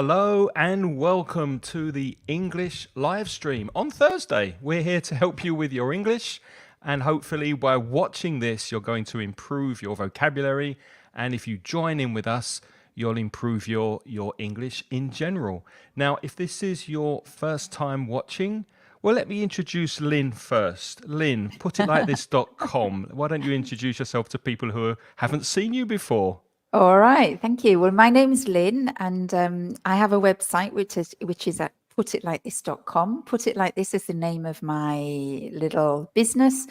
hello and welcome to the English live stream on Thursday. We're here to help you with your English, and hopefully by watching this, you're going to improve your vocabulary. And if you join in with us, you'll improve your English in general. Now, if this is your first time watching, well, let me introduce Lynn first. Lynn, puttitlikethis.com. Why don't you introduce yourself to people who haven't seen you before? All right, thank you. Well, my name's Lynn, and I have a website which is at puttitlikethis.com. Put It Like This is the name of my little business,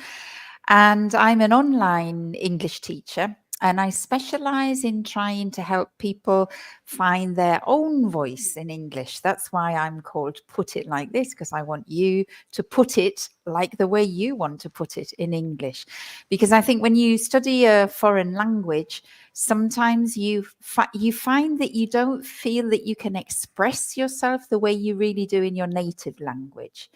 and I'm an online English teacher, and I specialize in trying to help people find their own voice in English. That's why I'm called Put It Like This, because I want you to put it like the way you want to put it in English. Because I think when you study a foreign language, sometimes you find that you don't feel that you can express yourself the way you really do in your native language.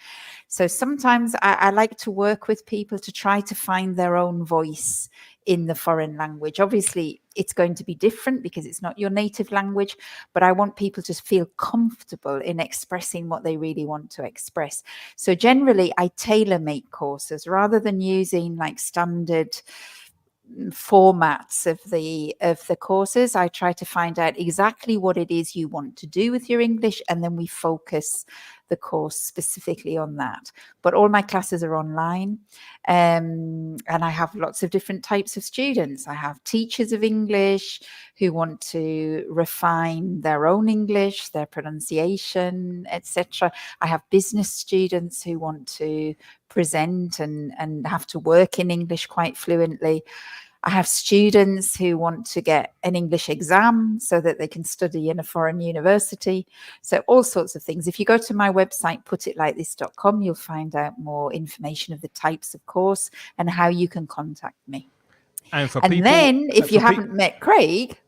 So sometimes I like to work with people to try to find their own voice in the foreign language. Obviously, it's going to be different because it's not your native language, but I want people to feel comfortable in expressing what they really want to express. So generally, I tailor-make courses rather than using like standard formats of the courses. I try to find out exactly what it is you want to do with your English, and then we focus the course specifically on that. But all my classes are online, and I have lots of different types of students. I have teachers of English who want to refine their own English, their pronunciation, etc. I have business students who want to present and have to work in English quite fluently. I have students who want to get an English exam so that they can study in a foreign university. So all sorts of things. If you go to my website, puttitlikethis.com, you'll find out more information of the types of course and how you can contact me. And then if you haven't met Craig...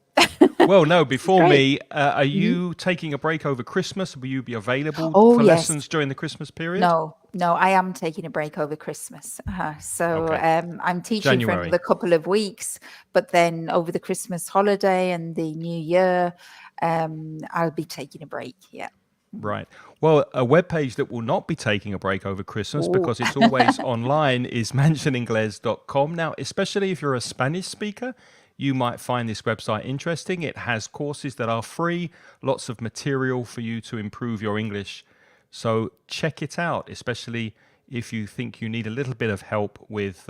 Well, no, before me, are you taking a break over Christmas? Will you be available for lessons during the Christmas period? No, I am taking a break over Christmas. I'm teaching for another couple of weeks, but then over the Christmas holiday and the New Year, I'll be taking a break, yeah. Right. Well, a webpage that will not be taking a break over Christmas because it's always online is mansioningles.com. Now, especially if you're a Spanish speaker, you might find this website interesting. It has courses that are free, lots of material for you to improve your English. So check it out, especially if you think you need a little bit of help with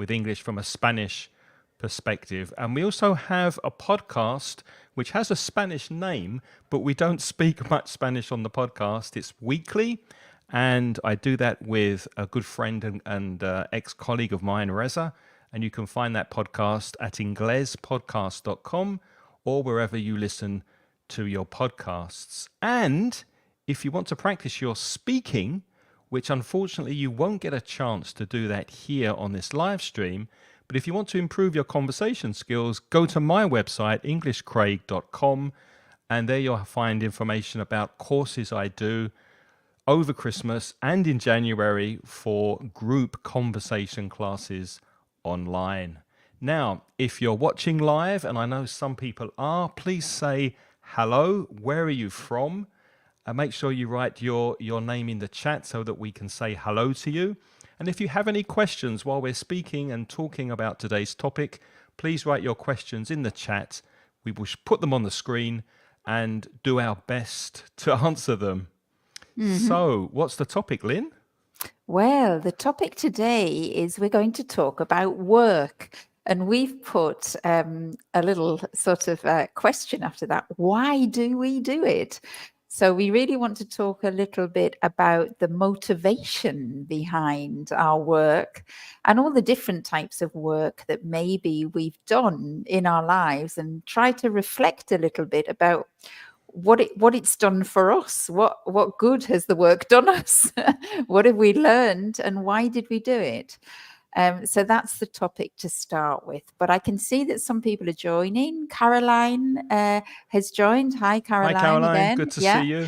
English from a Spanish perspective. And we also have a podcast which has a Spanish name, but we don't speak much Spanish on the podcast. It's weekly, and I do that with a good friend and ex-colleague of mine, Reza. And you can find that podcast at inglespodcast.com or wherever you listen to your podcasts. And if you want to practice your speaking, which unfortunately you won't get a chance to do that here on this live stream, but if you want to improve your conversation skills, go to my website, englishcraig.com, and there you'll find information about courses I do over Christmas and in January for group conversation classes online. Now, if you're watching live, and I know some people are, please say hello. Where are you from? Make sure you write your name in the chat so that we can say hello to you. And if you have any questions while we're speaking and talking about today's topic, please write your questions in the chat. We will put them on the screen and do our best to answer them. So, what's the topic, Lynn? Well, the topic today is we're going to talk about work. And we've put a little sort of question after that. Why do we do it? So we really want to talk a little bit about the motivation behind our work and all the different types of work that maybe we've done in our lives, and try to reflect a little bit about what it's done for us. What good has the work done us? What have we learned, and why did we do it? So that's the topic to start with. But I can see that some people are joining. Caroline has joined. Hi, Caroline. Hi, Caroline. Again. Good to see you.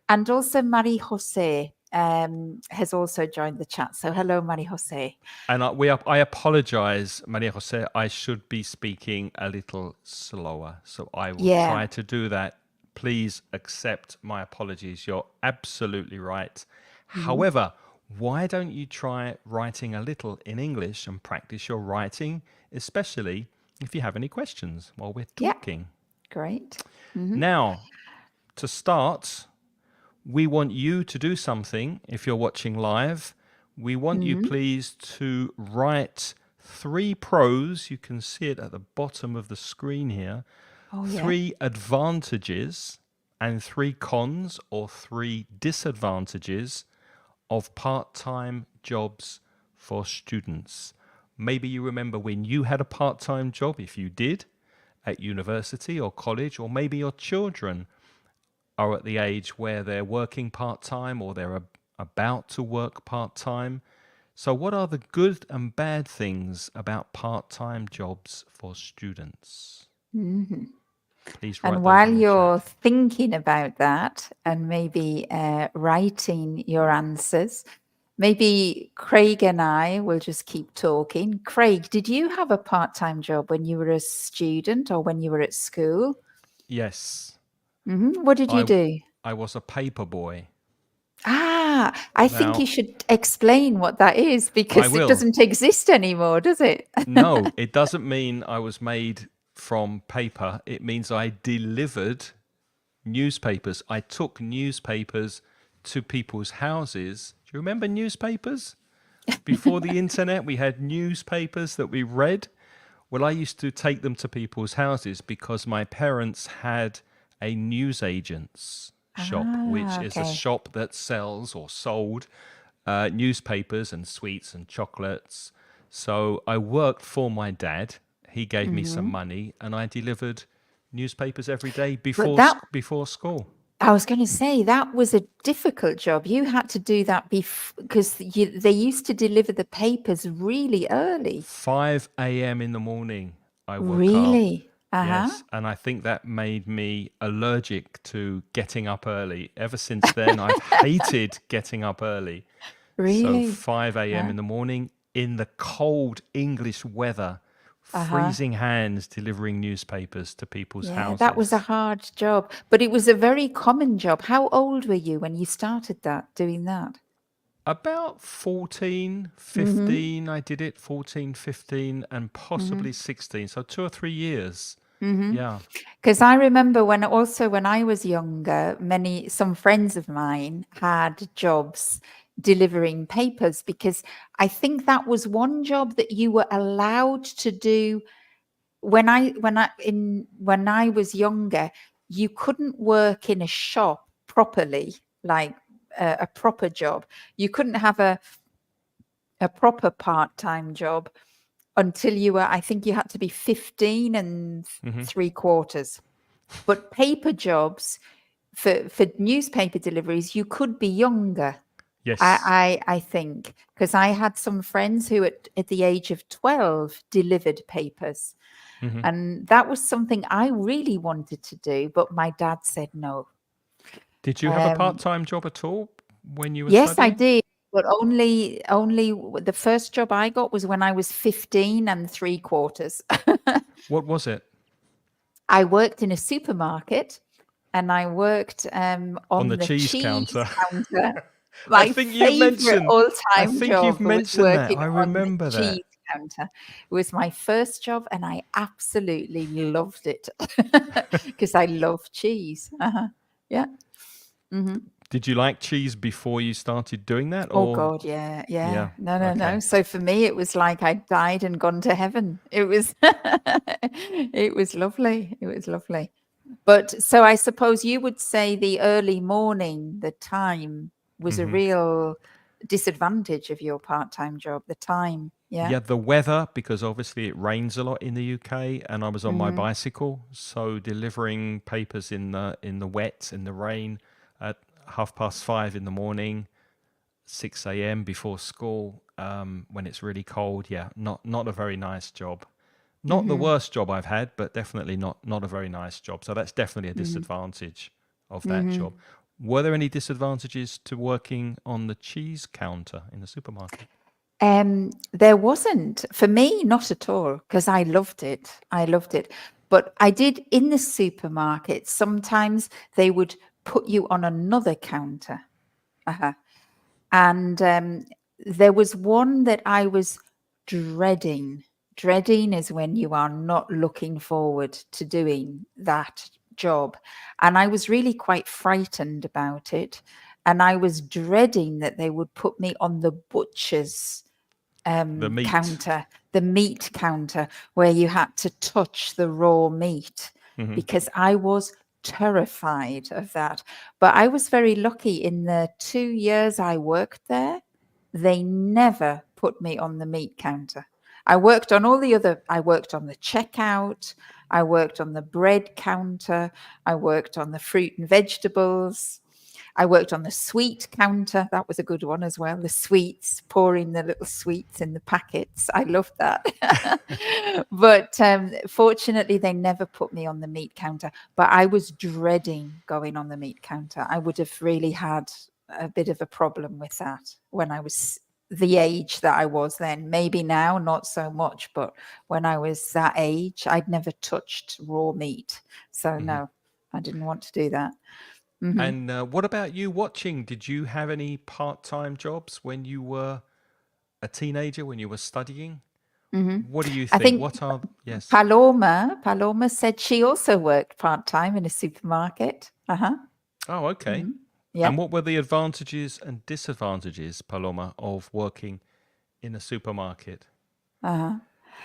And also Marie Jose has also joined the chat. So hello, Marie Jose. And I apologize, Maria Jose. I should be speaking a little slower. So I will try to do that please accept my apologies. You're absolutely right. Mhm. However, why don't you try writing a little in English and practice your writing, especially if you have any questions while we're Yeah, talking? great. Hmm. Now, to start, we want you to do something if you're watching live. We want you, Hmm. please, to write 3 pros. You can see it at the bottom of the screen here. Oh, yeah. 3 advantages and 3 cons or 3 disadvantages of part-time jobs for students. Maybe you remember when you had a part-time job, if you did, at university or college, or maybe your children are at the age where they're working part-time or they're about to work part-time. So what are the good and bad things about part-time jobs for students? Hmm. Please And write those while in the you're chat. thinking about that and maybe writing your answers, maybe Craig and I will just keep talking. Craig, did you have a part-time job when you were a student or when you were at school? Yes, What did you I do? I was a paper boy. Ah, I think you Now, should explain what that is I because it will. doesn't exist anymore, does it? No, it doesn't mean I was made from paper. It means I delivered newspapers. I took newspapers to people's houses. Do you remember newspapers? Before the internet, we had newspapers that we read. Well, I used to take them to people's houses because my parents had a newsagent's shop, which Ah, is a okay. shop that sells or sold newspapers and sweets and chocolates. So I worked for my dad. He gave me some Hmm. money, and I delivered newspapers every day But before that before school. I was going to say that was a difficult job. You had to do that because they used to deliver the papers really early. 5 a.m. in the morning, I woke up. Really? Uh-huh. Yes, and I think that made me allergic to getting up early. Ever since then, I've hated getting up early. So Really? 5 a.m. Uh, in the morning in the cold English weather, uh-huh. freezing hands delivering newspapers to people's Yeah, that was a houses. hard job, but it was a very common job. How old were you when you started doing that? About 14, Mm-hmm. 15, I did it 14, 15, and Mm-hmm. possibly 16. So 2 or 3 years. Mm-hmm. Yeah. Because I remember when I was younger, some friends of mine had jobs delivering papers because I think that was one job that you were allowed to do when I was younger. You couldn't work in a shop properly, like a proper job. You couldn't have a proper part-time job until I think you had to be 15 and Hmm. 3/4. But paper jobs for newspaper deliveries, you could be younger. Yes. I think because I had some friends who at the age of 12 delivered papers, Hmm. and that was something I really wanted to do, but my dad said no. Did you have a Um, part-time job at all when you were yes, I studying? did, but only the first job I got was when I was 15 and 3/4. What was it? I worked in a supermarket and I worked On the on the cheese cheese counter. counter. I My think you favorite mentioned, I all-time think you've job was mentioned that. working I on the remember that. cheese counter. It was my first job and I absolutely loved it because I love cheese. Uh-huh. Yeah. Hmm. Did you like cheese before you started doing that Oh or God, yeah, yeah. yeah, No, no, no. okay. So for me, it was like I died and gone to heaven. It was, it was lovely. It was lovely. But so I suppose you would say the early morning, the time was a Hmm. real disadvantage of your part-time job, the time. Yeah. Yeah, the weather, because obviously it rains a lot in the UK, and I was on my Hmm. bicycle, so delivering papers in the wet, in the rain, at 5:30 in the morning, 6 a.m. before school, when it's really cold. Yeah, not a very nice job. Not the Hmm. worst job I've had, but definitely not a very nice job. So that's definitely a Hmm. disadvantage of that Hmm. job. Were there any disadvantages to working on the cheese counter in the supermarket? There wasn't for me, not at all, because I loved it. I loved it. But I did in the supermarket. Sometimes they would put you on another counter. Uh-huh. And there was one that I was dreading. Dreading is when you are not looking forward to doing that job. And I was really quite frightened about it. And I was dreading that they would put me on the butcher's The meat. counter, the meat counter, where you had to touch the raw meat, Hmm. because I was terrified of that. But I was very lucky in the 2 years I worked there, they never put me on the meat counter. I worked on I worked on the checkout, I worked on the bread counter, I worked on the fruit and vegetables. I worked on the sweet counter. That was a good one as well. The sweets, pouring the little sweets in the packets. I loved that. But fortunately, they never put me on the meat counter. But I was dreading going on the meat counter. I would have really had a bit of a problem with that when I was the age that I was then. Maybe now, not so much. But when I was that age, I'd never touched raw meat. So Hmm. no, I didn't want to do that. Mm-hmm. And what about you watching? Did you have any part-time jobs when you were a teenager, when you were studying? Mm-hmm. What do you I think? think What are, yes. Paloma said she also worked part-time in a supermarket. Uh-huh. Oh, okay. Mm-hmm. Yeah. And what were the advantages and disadvantages, Paloma, of working in a supermarket? Uh-huh.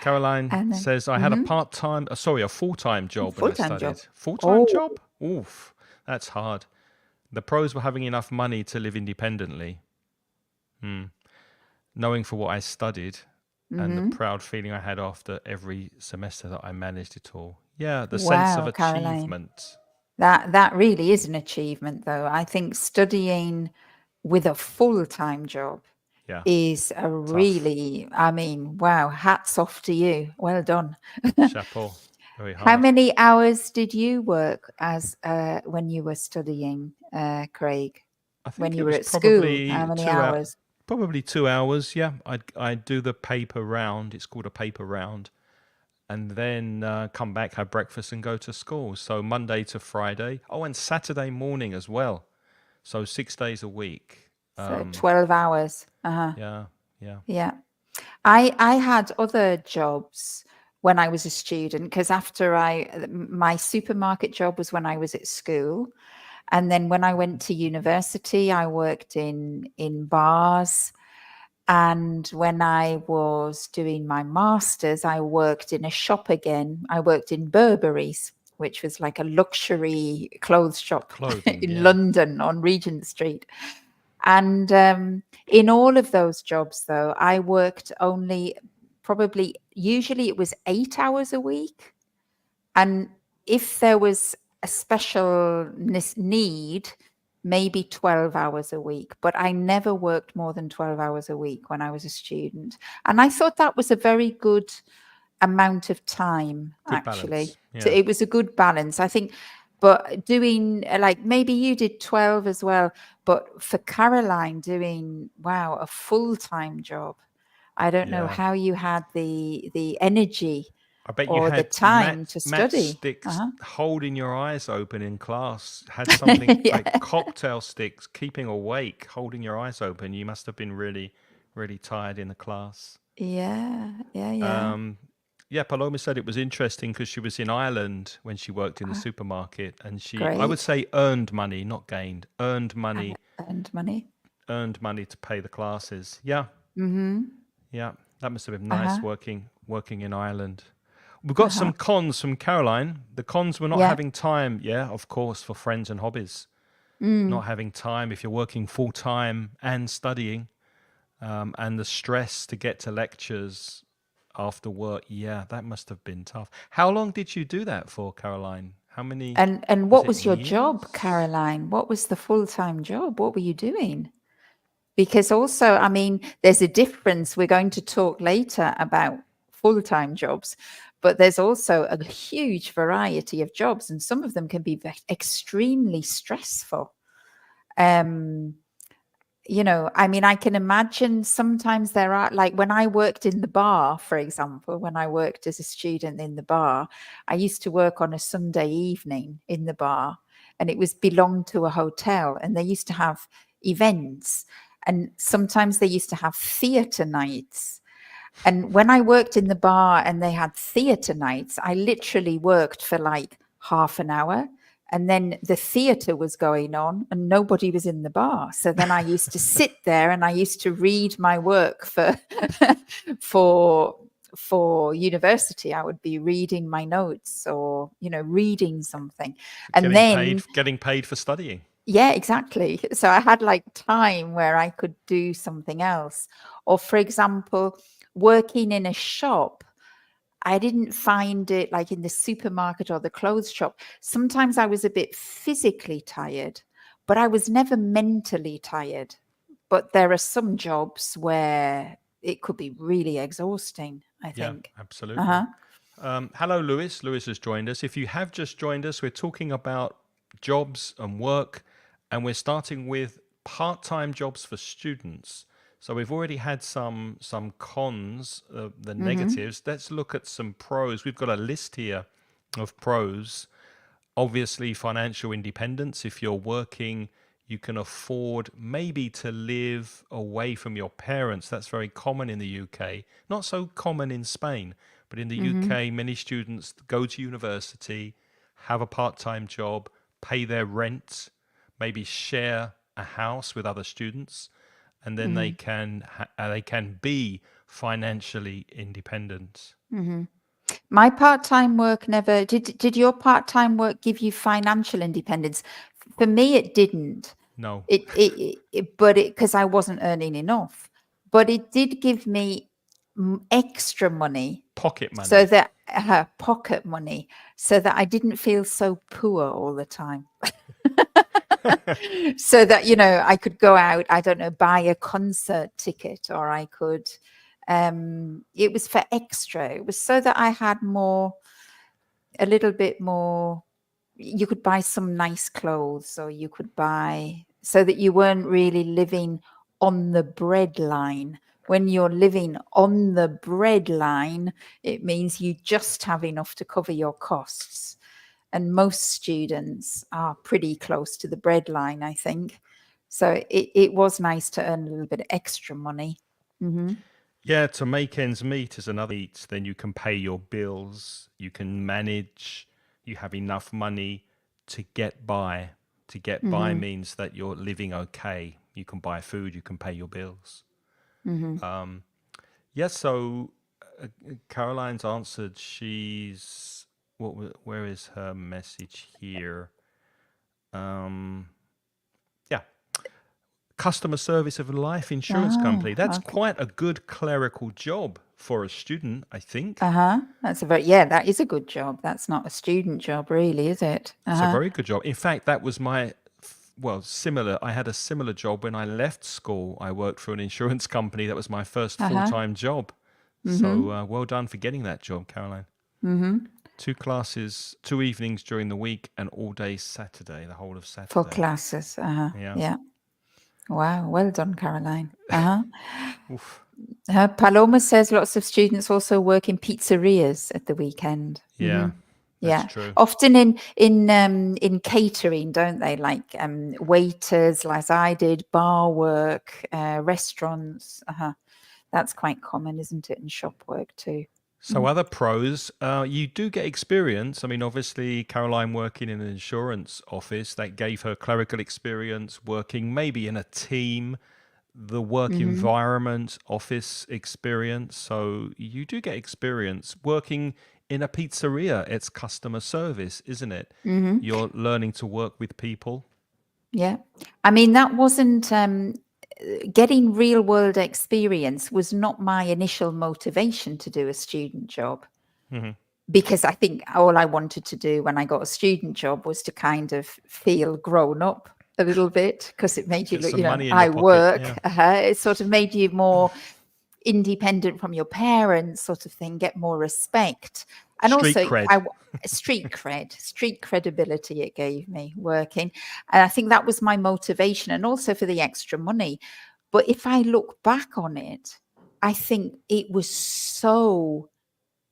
Caroline And then says, I had a part-time, sorry, a full-time job when I full-time job. studied. Full-time Oh, job? Oof, that's hard. The pros were having enough money to live independently, knowing for what I studied, and the mm-hmm. proud feeling I had after every semester that I managed it all. Yeah, the sense of Wow, Caroline. achievement. That really is an achievement, though. I think studying with a full-time job Yeah, is a tough. really, I mean, wow, hats off to you. Well done. Chapeau. Very How hard. many hours did you work as when you were studying, Craig? I When think you it were was at school, how probably many hours? probably 2 hours. Yeah, I'd do the paper round. It's called a paper round, and then come back, have breakfast, and go to school. So Monday to Friday. Oh, and Saturday morning as well. So 6 days a week. So 12 hours. Uh-huh. Yeah, yeah. Yeah. I had other jobs when I was a student, because after my supermarket job was when I was at school. And then when I went to university, I worked in bars. And when I was doing my master's, I worked in a shop again. I worked in Burberry's, which was like a luxury clothes shop Clothing. in Yeah. London on Regent Street. And in all of those jobs, though, I worked only usually it was 8 hours a week. And if there was a special need, maybe 12 hours a week. But I never worked more than 12 hours a week when I was a student. And I thought that was a very good amount of time, Good actually. balance. So Yeah. it was a good balance, I think. But doing like maybe you did 12 as well, but for Caroline doing, wow, a full-time job. I don't know Yeah. how you had the energy I bet you or the had time to study. matchsticks Uh-huh. holding your eyes open in class. Had something Yeah. like cocktail sticks keeping awake, holding your eyes open. You must have been really, really tired in the class. Yeah. Yeah. Yeah. Um, yeah, Paloma said it was interesting because she was in Ireland when she worked in the supermarket, and I would Great. say, earned money, not gained, And money. earned money to pay the classes. Yeah, Mm-hmm. yeah, that must have been Uh-huh. nice working in Ireland. We've got Uh-huh. some cons from Caroline. The cons were not Yeah. having time, yeah, of course, for friends and hobbies. Not having time if you're working full time and studying, and the stress to get to lectures after work. Yeah, that must have been tough. How long did you do that for, Caroline? How many, And was what it was your job, years? Caroline? What was the full-time job? What were you doing? Because also, I mean, there's a difference. We're going to talk later about full-time jobs, but there's also a huge variety of jobs, and some of them can be extremely stressful. Um, you know, I mean, I can imagine sometimes there are, like when I worked in the bar, for example, when I worked as a student in the bar, I used to work on a Sunday evening in the bar, and it was belonged to a hotel, and they used to have events, and sometimes they used to have theatre nights. And when I worked in the bar and they had theatre nights, I literally worked for like half an hour, and then the theatre was going on and nobody was in the bar. So then I used to sit there and I used to read my work for for university. I would be reading my notes, or, you know, reading something. And then Getting paid for studying. yeah, exactly. So I had like time where I could do something else. Or for example, working in a shop, I didn't find it, like in the supermarket or the clothes shop. Sometimes I was a bit physically tired, but I was never mentally tired. But there are some jobs where it could be really exhausting, I think. Yeah, absolutely. Uh-huh. Hello, Lewis. Lewis has joined us. If you have just joined us, we're talking about jobs and work, and we're starting with part-time jobs for students. So we've already had some cons, the negatives. Let's look at some pros. We've got a list here of pros. Obviously, financial independence. If you're working, you can afford maybe to live away from your parents. That's very common in the UK. Not so common in Spain, but in the UK, many students go to university, have a part-time job, pay their rent, maybe share a house with other students, and then they can be financially independent. My part-time work never did your part-time work give you financial independence? For me, it didn't. No. But because I wasn't earning enough, but it did give me extra money, Pocket money. so that pocket money, so that I didn't feel so poor all the time. So that, you know, I could go out, I don't know, buy a concert ticket, or I could, it was for extra. It was so that I had more, a little bit more, you could buy some nice clothes, or you could buy, so that you weren't really living on the bread line. When you're living on the bread line, it means you just have enough to cover your costs. And most students are pretty close to the bread line, I think. So it was nice to earn a little bit of extra money. Yeah, to make ends meet is another eat. Then you can pay your bills, you can manage, you have enough money to get by. To get by means that you're living okay. You can buy food, you can pay your bills. Yeah, so Caroline's answered. She's where is her message here? Yeah, customer service of a life insurance company. That's Okay. quite a good clerical job for a student, I think. That's a very, yeah, that is a good job. That's not a student job, really, is it? It's a very good job. In fact, that was similar. I had a similar job when I left school. I worked for an insurance company. That was my first full-time job. So well done for getting that job, Caroline. 2 classes, 2 evenings during the week, and all day Saturday, the whole of Saturday. For classes. Yeah. Yeah. Wow. Well done, Caroline. Oof. Paloma says lots of students also work in pizzerias at the weekend. Yeah, Yeah, that's true. often in catering, don't they? Like waiters, like I did, bar work, restaurants. That's quite common, isn't it? In shop work too. So other pros, you do get experience. I mean, obviously, Caroline working in an insurance office, that gave her clerical experience, working maybe in a team, the work environment, office experience. So you do get experience working in a pizzeria. It's customer service, isn't it? You're learning to work with people. Yeah, I mean, that wasn't getting real world experience was not my initial motivation to do a student job, because I think all I wanted to do when I got a student job was to kind of feel grown up a little bit, because it made you Get look, some you know, money in I your pocket, work. yeah. It sort of made you more independent from your parents, sort of thing, get more respect. And Street also, cred. street credibility it gave me working. And I think that was my motivation, and also for the extra money. But if I look back on it, I think it was so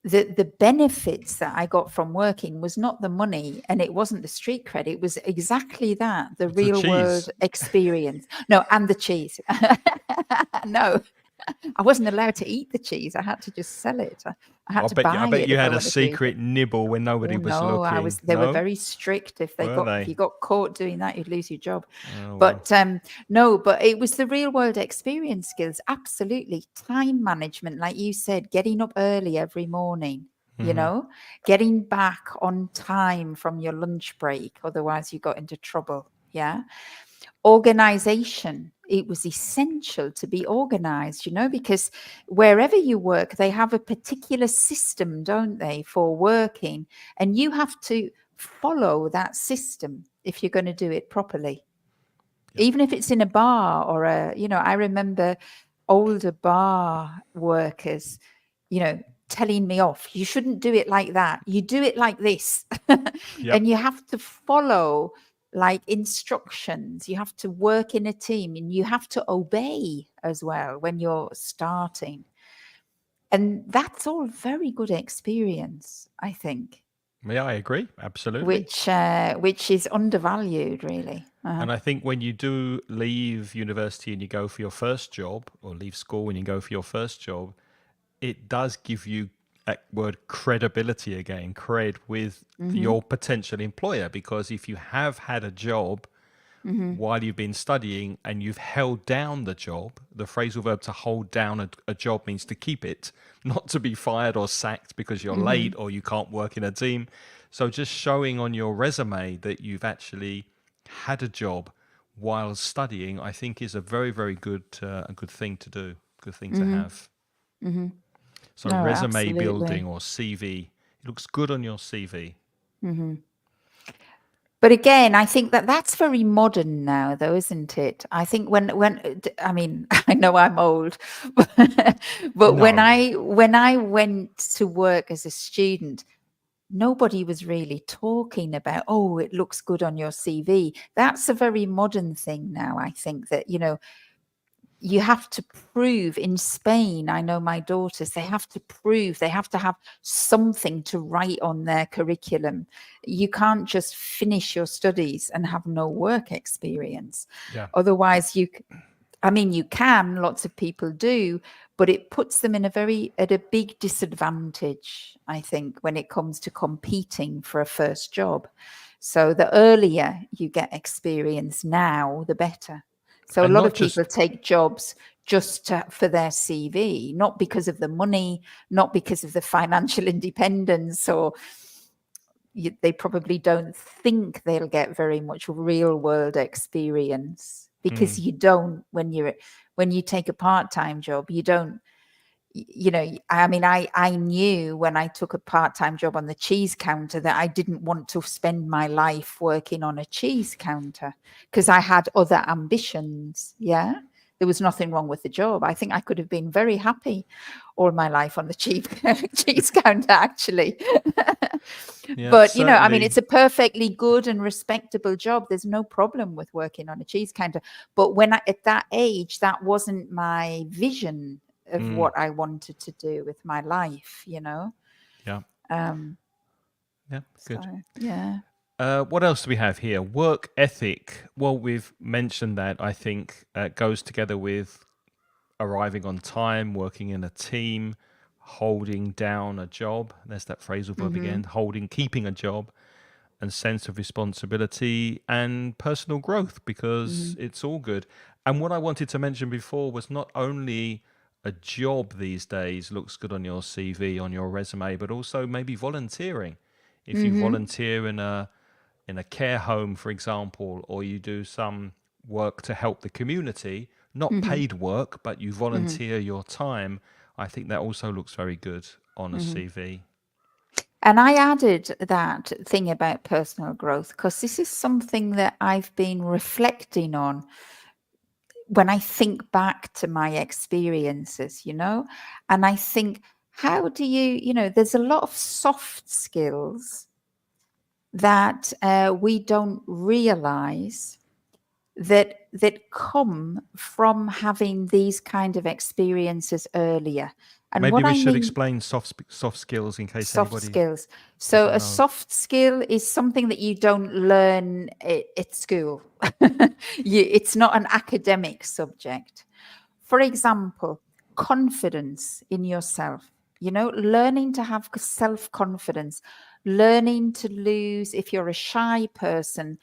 the benefits that I got from working was not the money, and it wasn't the street cred. It was exactly that, the The real world cheese. experience. No, and the cheese. No, I wasn't allowed to eat the cheese. I had to just sell it. I had to I buy bet it you if I had a wanted to eat it. secret nibble when Oh nobody was no, looking. they were No? very strict. If Were you they? got caught doing that, you'd lose your job. Oh, well. But no, but it was the real world experience skills. Absolutely. Time management, like you said, getting up early every morning, getting back on time from your lunch break. Otherwise you got into trouble. Yeah. Organization. It was essential to be organized, because wherever you work, they have a particular system, don't they, for working, and you have to follow that system if you're going to do it properly. Yep. Even if it's in a bar or I remember older bar workers, telling me off. You shouldn't do it like that. You do it like this. Yep. And you have to follow like instructions. You have to work in a team, and you have to obey as well when you're starting. And that's all very good experience, I think. Yeah, I agree. Absolutely. Which is undervalued, really. And I think when you do leave university and you go for your first job, or leave school and you go for your first job, it does give you that word credibility again, cred with your potential employer. Because if you have had a job while you've been studying and you've held down the job, the phrasal verb to hold down a job means to keep it, not to be fired or sacked because you're late or you can't work in a team. So just showing on your resume that you've actually had a job while studying, I think is a very, very good thing to do, good thing to have. So No, resume absolutely. building or CV, it looks good on your CV. But again, I think that's very modern now, though, isn't it? I think I mean, I know I'm old, but when No. I went to work as a student, nobody was really talking about, oh, it looks good on your CV. That's a very modern thing now. I think that, you have to prove. In Spain, I know my daughters, they have to prove, they have to have something to write on their curriculum. You can't just finish your studies and have no work experience. Yeah. Otherwise, you can, lots of people do, but it puts them at a big disadvantage, I think, when it comes to competing for a first job. So the earlier you get experience now, the better. So a lot of people take jobs just for their CV, not because of the money, not because of the financial independence, or they probably don't think they'll get very much real world experience, because you don't, when you take a part-time job, you don't, I knew when I took a part-time job on the cheese counter that I didn't want to spend my life working on a cheese counter, because I had other ambitions. Yeah. There was nothing wrong with the job. I think I could have been very happy all my life on the cheese counter, actually. Yeah, But, certainly. it's a perfectly good and respectable job. There's no problem with working on a cheese counter. But at that age, that wasn't my vision of what I wanted to do with my life, Yeah. Yeah, good. So, yeah. What else do we have here? Work ethic. Well, we've mentioned that. I think goes together with arriving on time, working in a team, holding down a job. There's that phrasal verb again, keeping a job, and sense of responsibility and personal growth, because it's all good. And what I wanted to mention before was not only a job these days looks good on your CV, on your resume, but also maybe volunteering. If you volunteer in a care home, for example, or you do some work to help the community, not paid work, but you volunteer your time, I think that also looks very good on a CV. And I added that thing about personal growth because this is something that I've been reflecting on when I think back to my experiences, and I think, how do you know, there's a lot of soft skills that we don't realize that come from having these kind of experiences earlier. And Maybe what we I should mean, explain soft skills in case soft anybody skills. So doesn't a know. soft skill is something that you don't learn at school. It's not an academic subject. For example, confidence in yourself, you know, learning to have self-confidence, learning to lose, if you're a shy person,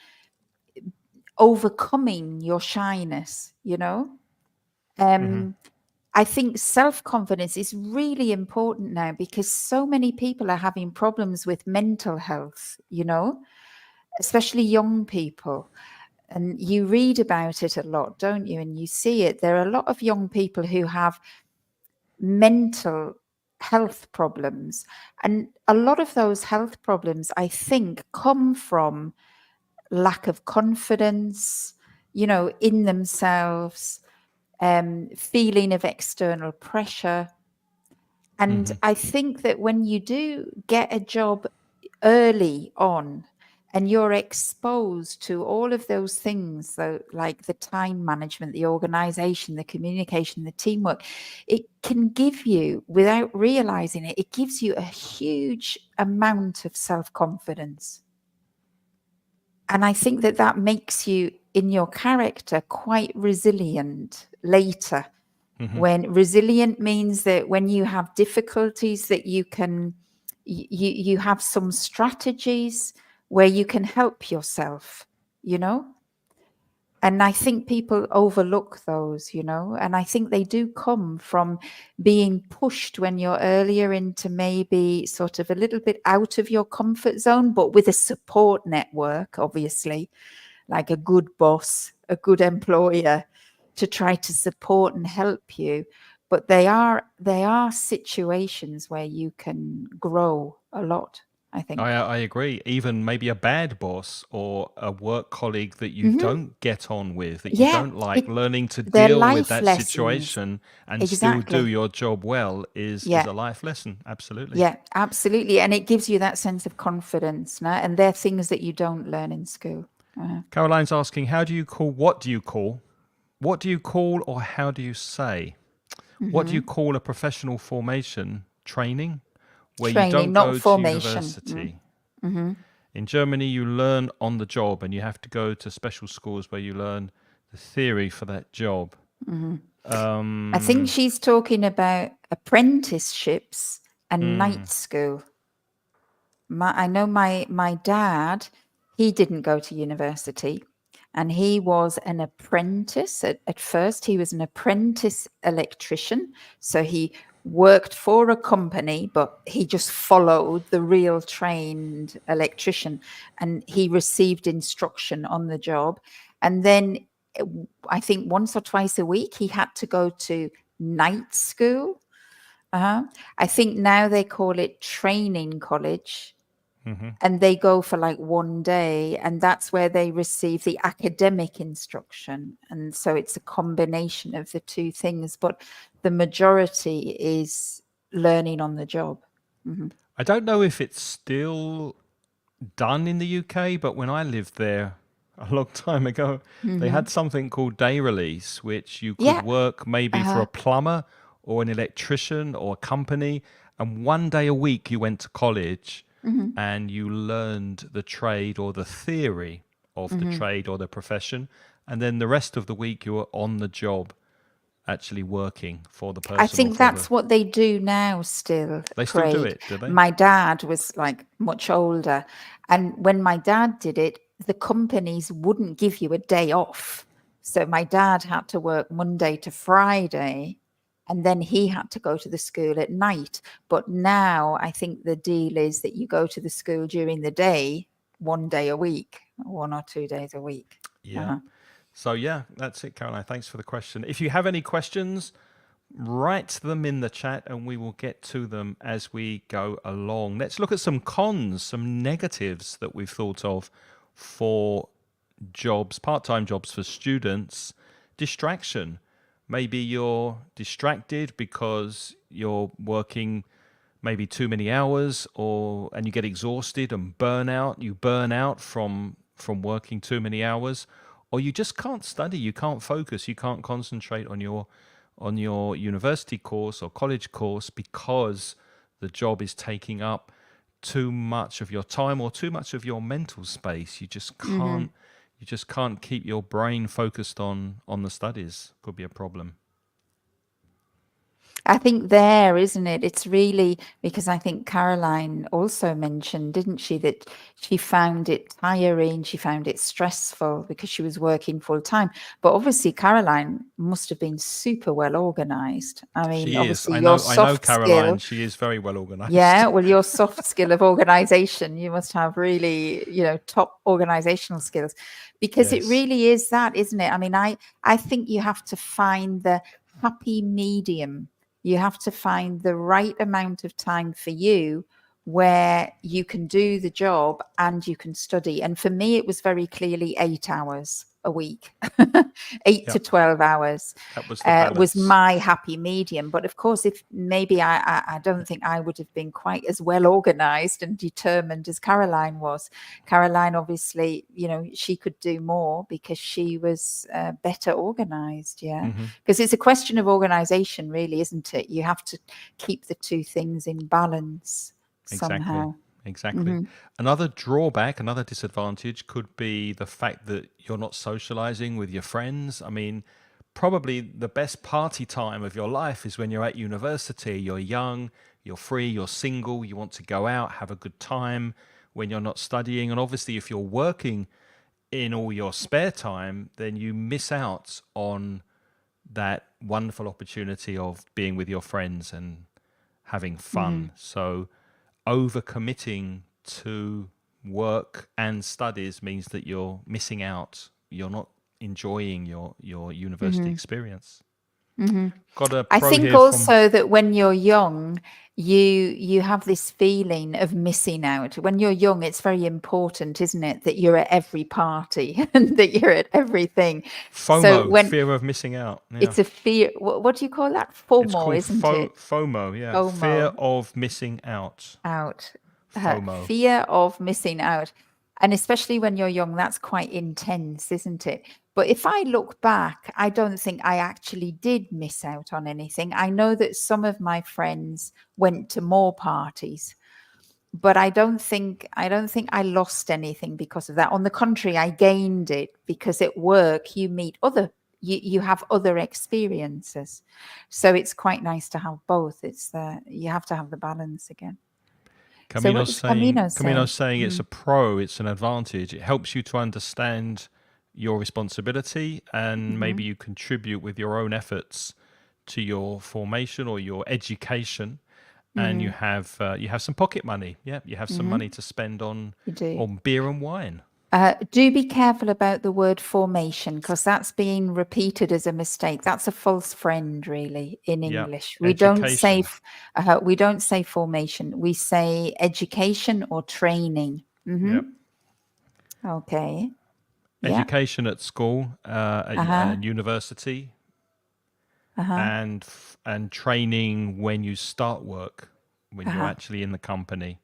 overcoming your shyness, you know. Hmm. I think self-confidence is really important now because so many people are having problems with mental health, you know, especially young people. And you read about it a lot, don't you? And you see it. There are a lot of young people who have mental health problems. And a lot of those health problems, I think, come from lack of confidence, you know, in themselves, feeling of external pressure. And Hmm. I think that when you do get a job early on and you're exposed to all of those things, so like the time management, the organization, the communication, the teamwork, it can give you, without realizing it, it gives you a huge amount of self-confidence. And I think that that makes you in your character quite resilient later. Hmm. When resilient means that when you have difficulties that you can you have some strategies where you can help yourself, you know. And I think people overlook those, you know, and I think they do come from being pushed when you're earlier into maybe sort of a little bit out of your comfort zone, but with a support network, obviously, like a good boss, a good employer to try to support and help you. But they are situations where you can grow a lot, I think. I agree. Even maybe a bad boss or a work colleague that you Hmm. don't get on with, that you Yeah, don't like, it learning to they're deal with life that lessons. situation and still do Exactly. your job well is Yeah. a life lesson. Absolutely. Yeah, absolutely. And it gives you that sense of confidence, no? And they're things that you don't learn in school. Uh-huh. Caroline's asking, how do you call, what do you call, what do you call, or how do you say? What do you Hmm. call a professional formation training where you Training, don't not go to formation. university? Mm-hmm. In Germany, you learn on the job and you have to go to special schools where you learn the theory for that job. Mm-hmm. I think Um, she's talking about apprenticeships and hmm, night school. I know my dad, he didn't go to university and he was an apprentice. At first, he was an apprentice electrician. So he worked for a company, but he just followed the real trained electrician and he received instruction on the job. And then I think once or twice a week, he had to go to night school. Uh-huh. I think now they call it training college mhm. and they go for like one day and that's where they receive the academic instruction, and so it's a combination of the two things, but the majority is learning on the job. Hmm. I don't know if it's still done in the UK, but when I lived there a long time ago, they Hmm. had something called day release, which you could Yeah. work maybe for uh a plumber or an electrician or a company. And one day a week you went to college hmm. and you learned the trade or the theory of the Hmm. trade or the profession. And then the rest of the week you were on the job actually working for the I person or think for the. that's what they do now still, They still do Craig. it, do they? My dad was like much older. And when my dad did it, the companies wouldn't give you a day off. So my dad had to work Monday to Friday and then he had to go to the school at night. But now I think the deal is that you go to the school during the day, one day a week, 1 or 2 days a week. Yeah. Uh-huh. So yeah, that's it, Caroline. Thanks for the question. If you have any questions, write them in the chat and we will get to them as we go along. Let's look at some cons, some negatives that we've thought of for jobs, part-time jobs for students. Distraction. Maybe you're distracted because you're working maybe too many hours, and you get exhausted and burn out. You burn out from working too many hours, or you just can't study. You can't focus. You can't concentrate on your university course or college course because the job is taking up too much of your time or too much of your mental space. Mm-hmm. You just can't keep your brain focused on the studies. Could be a problem. I think there, isn't it? It's really because I think Caroline also mentioned, didn't she, that she found it tiring, she found it stressful because she was working full time. But obviously, Caroline must have been super well organized. I mean, She is. obviously, your I know soft skill, Caroline. She is very well organized. yeah, well, your soft skill of organization, you must have really, top organizational skills because it Yes. really is that, isn't it? I mean, I think you have to find the happy medium. You have to find the right amount of time for you where you can do the job and you can study. And for me, it was very clearly 8 hours a week, 8 to Yep. 12 hours That was the was balance. my happy medium. But of course, if maybe I don't think I would have been quite as well organized and determined as Caroline was. Caroline, obviously, she could do more because she was better organized. Yeah. Hmm. Because it's a question of organization, really, isn't it? You have to keep the two things in balance Exactly. somehow. Exactly. Hmm. Another drawback, another disadvantage could be the fact that you're not socializing with your friends. I mean, probably the best party time of your life is when you're at university. You're young, you're free, you're single, you want to go out, have a good time when you're not studying. And obviously, if you're working in all your spare time, then you miss out on that wonderful opportunity of being with your friends and having Hmm. fun. So overcommitting to work and studies means that you're missing out. You're not enjoying your university Hmm. experience. Hmm. Got a I pro think here from also that when you're young, you have this feeling of missing out. When you're young, it's very important, isn't it, that you're at every party and that you're at everything. So FOMO, when fear of missing out. Yeah. it's a fear, what do you call that? It's FOMO, called isn't it? FOMO, yeah. Fear FOMO, of missing out. out, FOMO. fear of missing out. And especially when you're young, that's quite intense, isn't it? But if I look back, I don't think I actually did miss out on anything. I know that some of my friends went to more parties, but I don't think I lost anything because of that. On the contrary, I gained it because at work you meet you have other experiences. So it's quite nice to have both. You have to have the balance again. So what does Camino Camino's say? saying it's a Mm, pro, it's an advantage. It helps you to understand your responsibility and maybe mhm, you contribute with your own efforts to your formation or your education, and mhm, you have some pocket money. Yeah, you have some money mhm. to spend You do. on beer and wine. Do be careful about the word formation because that's being repeated as a mistake. That's a false friend, really, in Yeah, English. education. We don't say formation. We say education or training. Yeah, Okay. Yeah. education at school, Uh-huh. and university, Uh-huh. and training when you start work, when you're Uh-huh. actually in the company.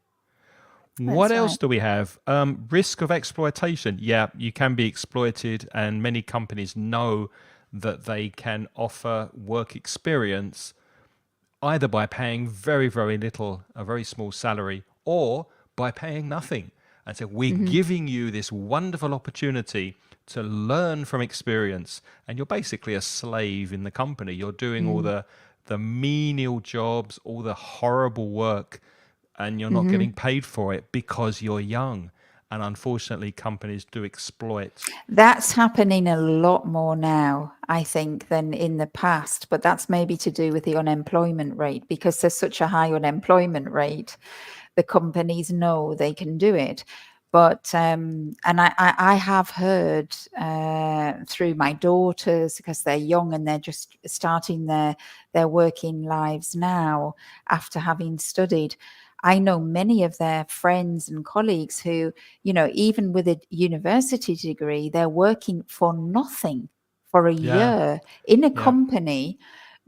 What That's else right. do we have? Risk of exploitation. Yeah, you can be exploited, and many companies know that they can offer work experience either by paying very, very little, a very small salary, or by paying nothing. And so we're Hmm. giving you this wonderful opportunity to learn from experience. And you're basically a slave in the company. You're doing all Mm. the menial jobs, all the horrible work, and you're not getting Hmm. paid for it because you're young. And unfortunately, companies do exploit. That's happening a lot more now, I think, than in the past. But that's maybe to do with the unemployment rate because there's such a high unemployment rate. The companies know they can do it. But and I have heard through my daughters because they're young and they're just starting their working lives now after having studied. I know many of their friends and colleagues who, even with a university degree, they're working for nothing for a Yeah, year in a yeah. company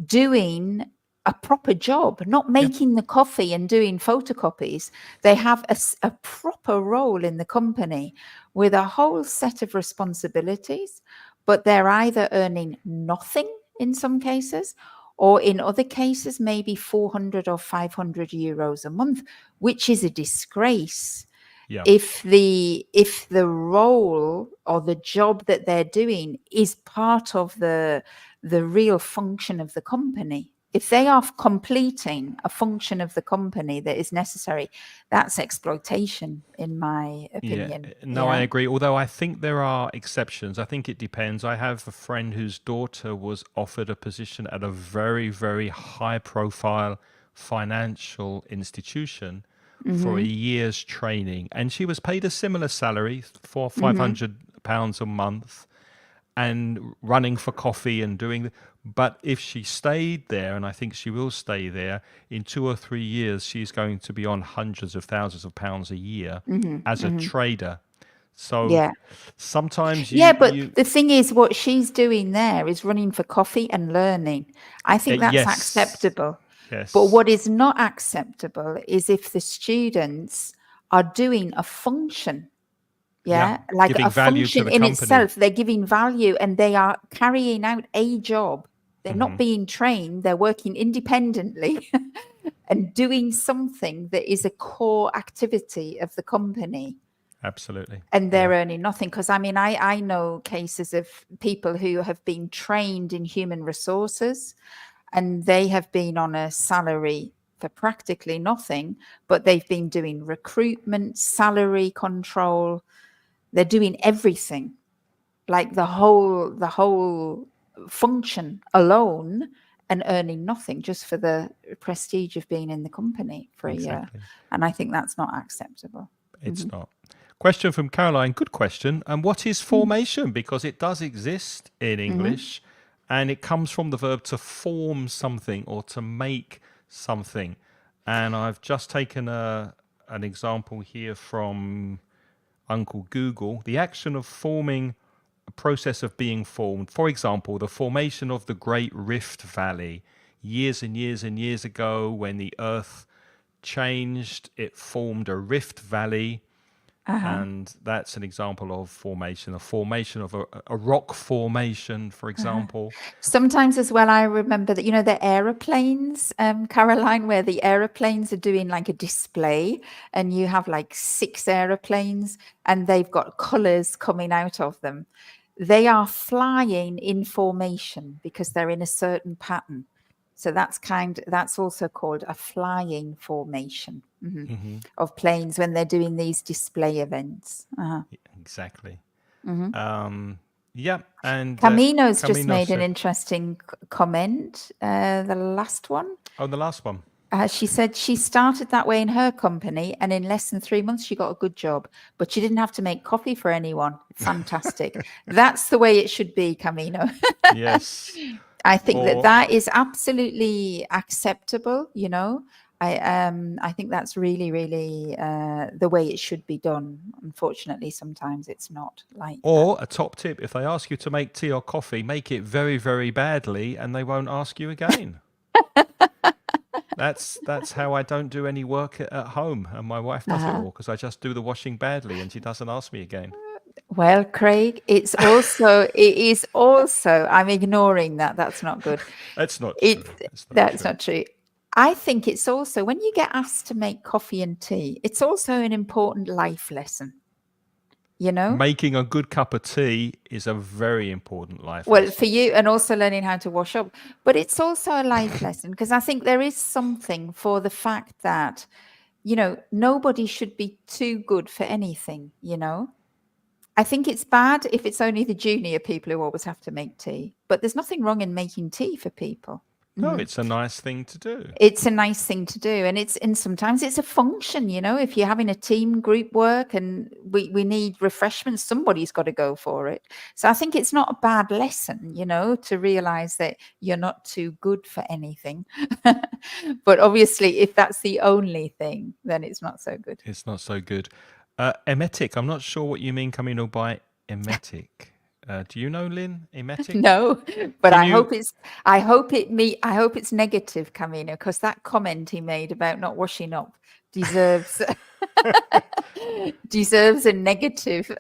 doing a proper job, not Yeah. making the coffee and doing photocopies. They have a proper role in the company with a whole set of responsibilities, but they're either earning nothing in some cases, or in other cases, maybe 400 or 500 euros a month, which is a disgrace. Yeah. If the role or the job that they're doing is part of the real function of the company, if they are completing a function of the company that is necessary, that's exploitation, in my Yeah, opinion. no, I Yeah. agree. Although I think there are exceptions. I think it depends. I have a friend whose daughter was offered a position at a very, very high profile financial institution for a Mm-hmm. year's training, and she was paid a similar salary for Mm-hmm. £500 a month and running for coffee and doing but if she stayed there, and I think she will stay there, in 2 or 3 years she's going to be on hundreds of thousands of pounds a year Mm-hmm. as a Mm-hmm. trader. So Yeah. sometimes Yeah, but you the thing is, what she's doing there is running for coffee and learning. I think that's yes, acceptable. But yes, what is not acceptable is if the students are doing a function, yeah, yeah, like a giving value to function the in company. itself. They're giving value and they are carrying out a job. They're not Hmm. being trained, they're working independently and doing something that is a core activity of the company. Absolutely. And Yeah. they're earning nothing. Because I mean, I know cases of people who have been trained in human resources and they have been on a salary for practically nothing, but they've been doing recruitment, salary control. They're doing everything, like the whole function alone, and earning nothing just for the prestige of being in the company for a year. Exactly. And I think that's not acceptable. It's not. Question from Caroline. Good question. And what is formation? Because it does exist in Mm-hmm. English and it comes from the verb to form something or to make something. And I've just taken an example here from Uncle Google. The action of forming, a process of being formed. For example, the formation of the Great Rift Valley years and years and years ago when the earth changed, it formed a rift valley, Uh-huh. and that's an example of formation, a formation of a rock formation, for Uh-huh. example. Sometimes as well, I remember that, the aeroplanes, Caroline, where the aeroplanes are doing like a display and you have like 6 aeroplanes and they've got colors coming out of them. They are flying in formation because they're in a certain pattern. So that's also called a flying formation, Hmm. of planes when they're doing these display events. Uh-huh. Exactly. Mm-hmm. Yeah, and Camino's just Camino made an said, interesting comment. The last one. oh, the last one. She said she started that way in her company, and in less than 3 months, she got a good job. But she didn't have to make coffee for anyone. Fantastic. That's the way it should be, Camino. Yes. I think that Or that is absolutely acceptable. I think that's really, really the way it should be done. Unfortunately, sometimes it's not like that. or a top tip, if they ask you to make tea or coffee, make it very, very badly and they won't ask you again. That's how I don't do any work at home, and my wife does it Uh-huh. all because I just do the washing badly and she doesn't ask me again. Well, Craig, it is also, I'm ignoring that. That's not good. That's not It, true. That's not that's true. not true. I think it's also, when you get asked to make coffee and tea, it's also an important life lesson, you know? Making a good cup of tea is a very important life Well, for lesson. you, and also learning how to wash up. But it's also a life lesson because I think there is something for the fact that, nobody should be too good for anything. I think it's bad if it's only the junior people who always have to make tea, but there's nothing wrong in making tea for people. No, Mhm. it's a nice thing to do. It's a nice thing to do, and sometimes it's a function. If you're having a team group work and we need refreshments, somebody's got to go for it. So I think it's not a bad lesson, to realize that you're not too good for anything. But obviously, if that's the only thing, then it's not so good. It's not so good. Emetic. I'm not sure what you mean, Camino, by emetic. Do you know, Lynn, emetic? No, but Can I you? hope it's negative, Camino, because that comment he made about not washing up deserves deserves a negative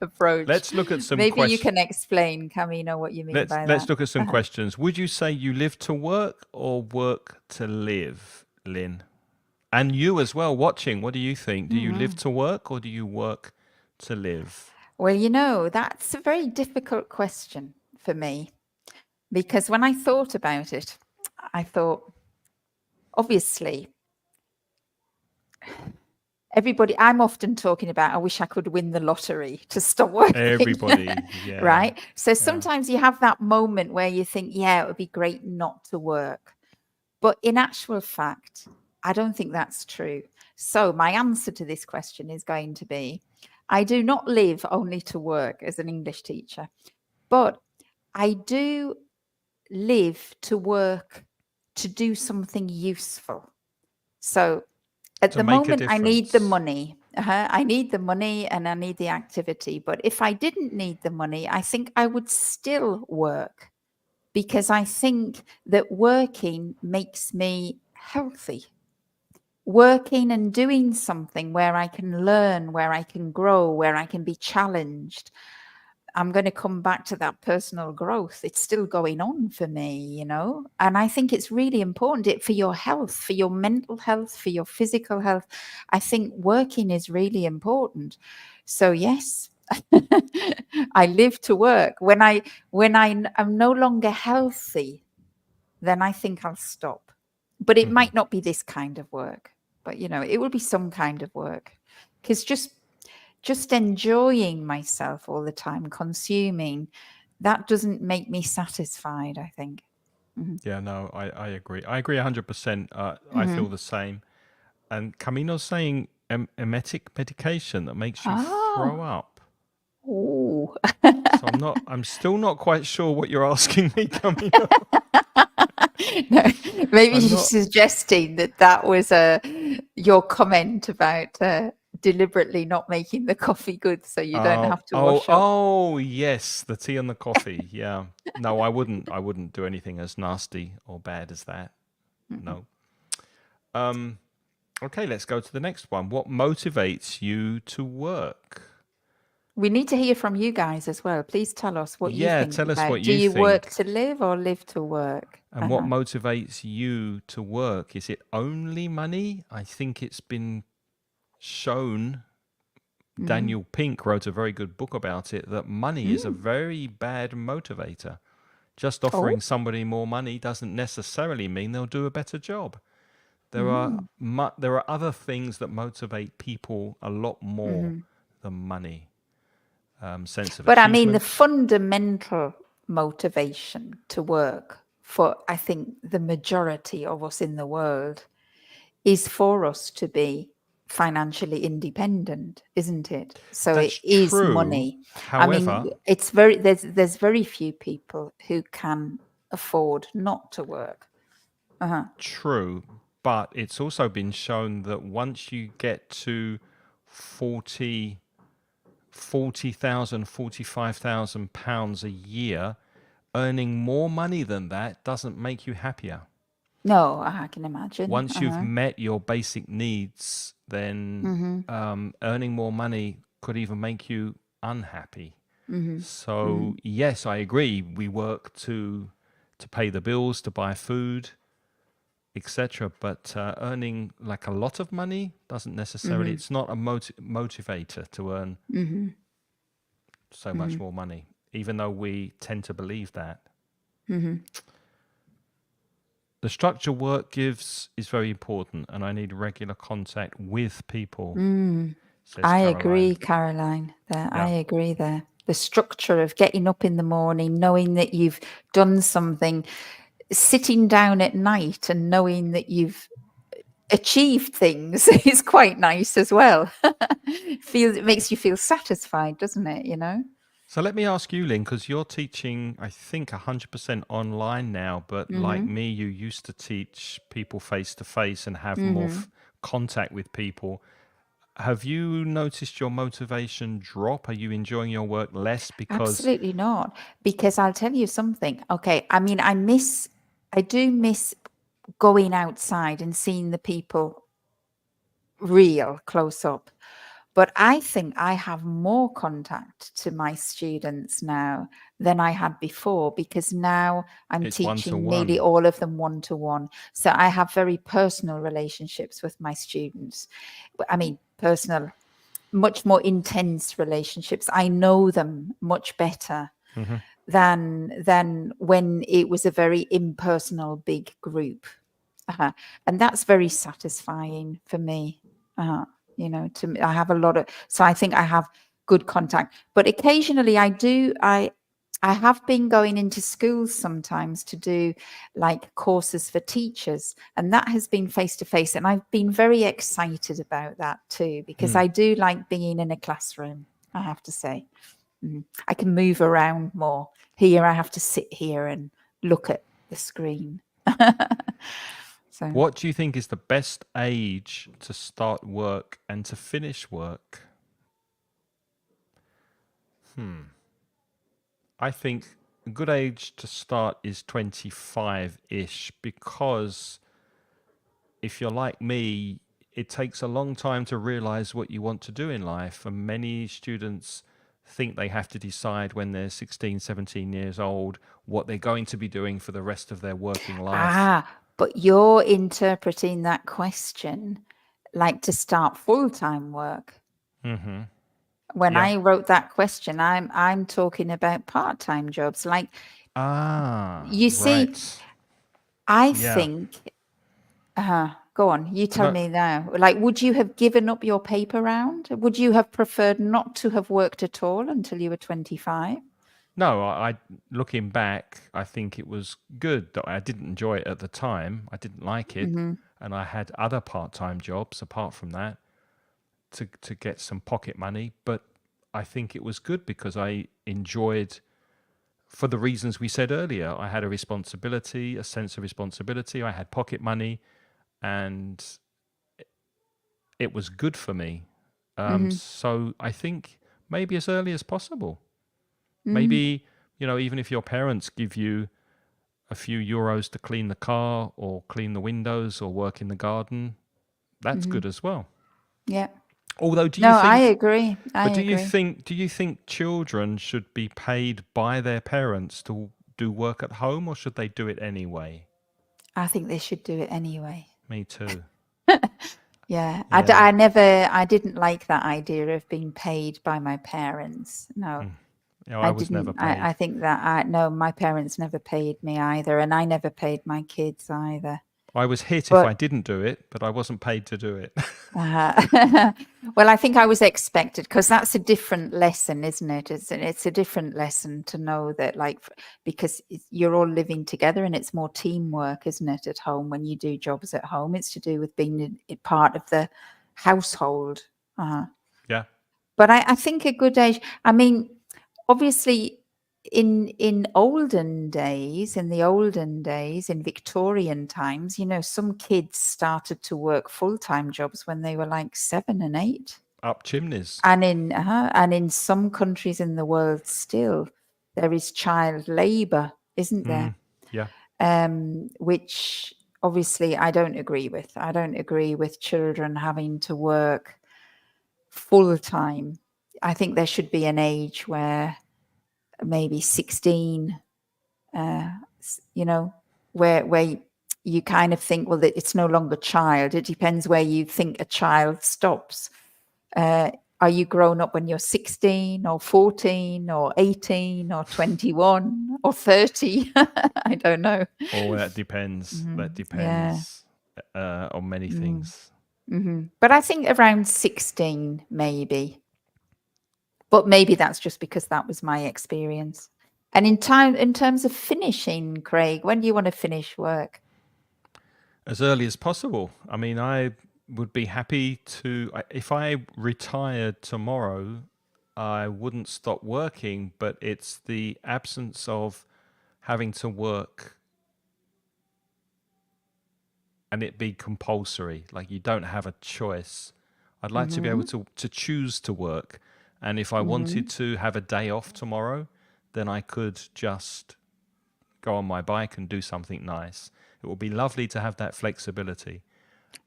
approach. Let's look at some Maybe you questions. can explain, Camino, what you mean by Let's that. look at some questions. Would you say you live to work or work to live, Lynn? And you as well, watching. What do you think? Do you live to work or do you work to live? Well, that's a very difficult question for me, because when I thought about it, I thought, obviously, I'm often talking about, I wish I could win the lottery to stop working. Everybody, yeah, Right? So yeah. sometimes you have that moment where you think, yeah, it would be great not to work. But in actual fact, I don't think that's true. So my answer to this question is going to be, I do not live only to work as an English teacher, but I do live to work to do something useful. So at To the make a moment, I need the difference. money. I need the money and I need the activity. But if I didn't need the money, I think I would still work, because I think that working makes me healthy. Working and doing something where I can learn, where I can grow, where I can be challenged. I'm going to come back to that personal growth. It's still going on for me, and I think it's really important for your health, for your mental health, for your physical health. I think working is really important. So yes, I live to work. When I'm no longer healthy, then I think I'll stop. But it might not be this kind of work, but it will be some kind of work, because just enjoying myself all the time, consuming, that doesn't make me satisfied, I think. Yeah, no, I agree. I agree 100%. I feel the same. And Camino's saying emetic medication that makes you throw Oh, up. oh. So I'm still not quite sure what you're asking me, Camino. No, maybe I'm you're not. suggesting that was your comment about deliberately not making the coffee good so you don't have to wash up. Yes, the tea and the coffee. Yeah. No, I wouldn't do anything as nasty or bad as that. No. Um, okay, let's go to the next one. What motivates you to work? We need to hear from you guys as well. Please tell us what you Yeah, think tell us about. what Do you you work think. to live or live to work? And what motivates you to work? Is it only money? I think it's been shown, Daniel Pink wrote a very good book about it, that money is a very bad motivator. Just Oh, offering somebody more money doesn't necessarily mean they'll do a better job. There are other things that motivate people a lot more than money. Sense of but I mean, the achievement. fundamental motivation to work for, I think, the majority of us in the world is for us to be financially independent, isn't it? So it That's is true. money. I mean, However, there's very few people who can afford not to work. true, but it's also been shown that once you get to 40 40,000, 45,000 pounds a year, earning more money than that doesn't make you happier. No, I can imagine. Once you've met your basic needs, then earning more money could even make you unhappy. So yes, I agree. We work to pay the bills, to buy food, etc. But earning like a lot of money doesn't necessarily. It's not a motivator to earn so much more money, even though we tend to believe that. The structure work gives is very important, and I need regular contact with people, says I agree, Caroline. Caroline. I Yeah, agree there. The structure of getting up in the morning, knowing that you've done something, sitting down at night and knowing that you've achieved things is quite nice as well. It makes you feel satisfied, doesn't it? So let me ask you, Lynn, because you're teaching, I think, 100% online now, but like me, you used to teach people face to face and have more contact with people. Have you noticed your motivation drop? Are you enjoying your work less because Absolutely not. Because I'll tell you something. Okay. I mean, I do miss going outside and seeing the people real close up. But I think I have more contact to my students now than I had before, because now I'm it's one to teaching nearly one? all of them one to one. So I have very personal relationships with my students. I mean, personal, much more intense relationships. I know them much better Hmm. than when it was a very impersonal big group. And that's very satisfying for me. To me, I have a lot of, so I think I have good contact. But occasionally I have been going into schools sometimes to do like courses for teachers, and that has been face to face. And I've been very excited about that too, because I do like being in a classroom, I have to say. I can move around more. Here, I have to sit here and look at the screen. So, What do you think is the best age to start work and to finish work? I think a good age to start is 25-ish, because if you're like me, it takes a long time to realize what you want to do in life. And many students think they have to decide when they're 16, 17 years old what they're going to be doing for the rest of their working life. but you're interpreting that question like to start full-time work. Hmm. When Yeah. I wrote that question, I'm talking about part-time jobs. Like, Ah, you see, right. I Yeah. think, go on, you tell No, me now. Like, would you have given up your paper round? Would you have preferred not to have worked at all until you were 25? no, looking back, I think it was good that I didn't enjoy it at the time. I didn't like it. Mm-hmm. And I had other part-time jobs apart from that to get some pocket money. But I think it was good because I enjoyed, for the reasons we said earlier, I had a responsibility, a sense of responsibility. I had pocket money, and it was good for me. Mm-hmm. So I think maybe as early as possible. Mm-hmm. Maybe, even if your parents give you a few euros to clean the car or clean the windows or work in the garden, that's Mm-hmm. good as well. Yeah. Although, do you No, I think, agree. I but agree. do you think children should be paid by their parents to do work at home, or should they do it anyway? I think they should do it anyway. Me too. Yeah. Yeah. I didn't like that idea of being paid by my parents. No, I I was never didn't. paid. I think that no, my parents never paid me either, and I never paid my kids either. I was hit if I But didn't do it, but I wasn't paid to do it. well, I think I was expected, because that's a different lesson, isn't it? It's a different lesson to know that, like, because you're all living together, and it's more teamwork, isn't it? At home, when you do jobs at home, it's to do with being part of the household. Yeah. But I think a good age. I mean, obviously, in the olden days, in Victorian times, some kids started to work full-time jobs when they were like 7 and 8. Up chimneys. And in some countries in the world still, there is child labor, isn't there? Yeah. Which obviously I don't agree with. I don't agree with children having to work full time. I think there should be an age where maybe 16, where you kind of think, well, that it's no longer child. It depends where you think a child stops. Are you grown up when you're 16 or 14 or 18 or 21 or 30? I don't know. Oh, that depends. That Yeah. depends on many things. But I think around 16, maybe. But maybe that's just because that was my experience. And in terms of finishing, Craig, when do you want to finish work? As early as possible. I mean, I would be happy to, if I retired tomorrow, I wouldn't stop working, but it's the absence of having to work and it be compulsory. Like you don't have a choice. I'd like to be able to choose to work. And if I wanted to have a day off tomorrow, then I could just go on my bike and do something nice. It would be lovely to have that flexibility.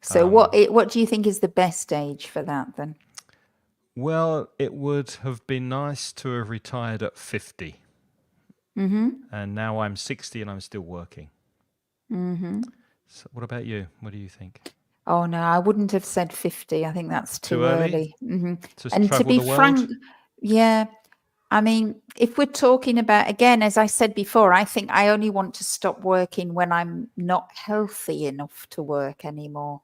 So what do you think is the best age for that then? Well, it would have been nice to have retired at 50. And now I'm 60 and I'm still working. So what about you? What do you think? Oh no, I wouldn't have said 50. I think that's too early. To And to travel be the world? frank, yeah, I mean, if we're talking about, again, as I said before, I think I only want to stop working when I'm not healthy enough to work anymore.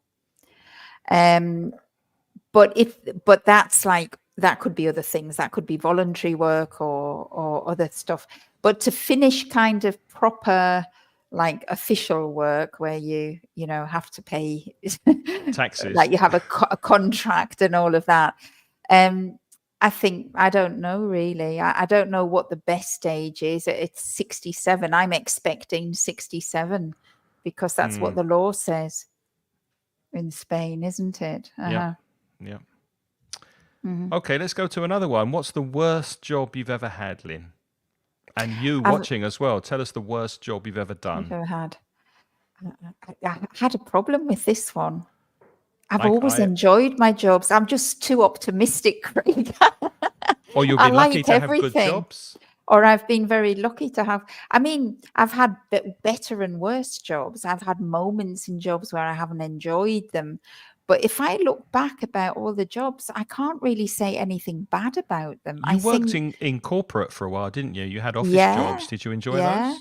But that's like, that could be other things. That could be voluntary work or other stuff. But to finish kind of proper, like official work where you have to pay Taxes. like you have a contract and all of that. I think, I don't know really. I don't know what the best age is. It's 67. I'm expecting 67 because that's what the law says in Spain, isn't it? Yeah. Okay, let's go to another one. What's the worst job you've ever had, Lynn? And you watching as well. Tell us the worst job you've ever done. I've ever had. I had a problem with this one. I've always enjoyed my jobs. I'm just too optimistic, Craig. Or you'll be lucky to have good jobs. Or I've been very lucky to have. I mean, I've had better and worse jobs. I've had moments in jobs where I haven't enjoyed them. But if I look back about all the jobs, I can't really say anything bad about them. You worked in corporate for a while, didn't you? You had office jobs. Did you enjoy those?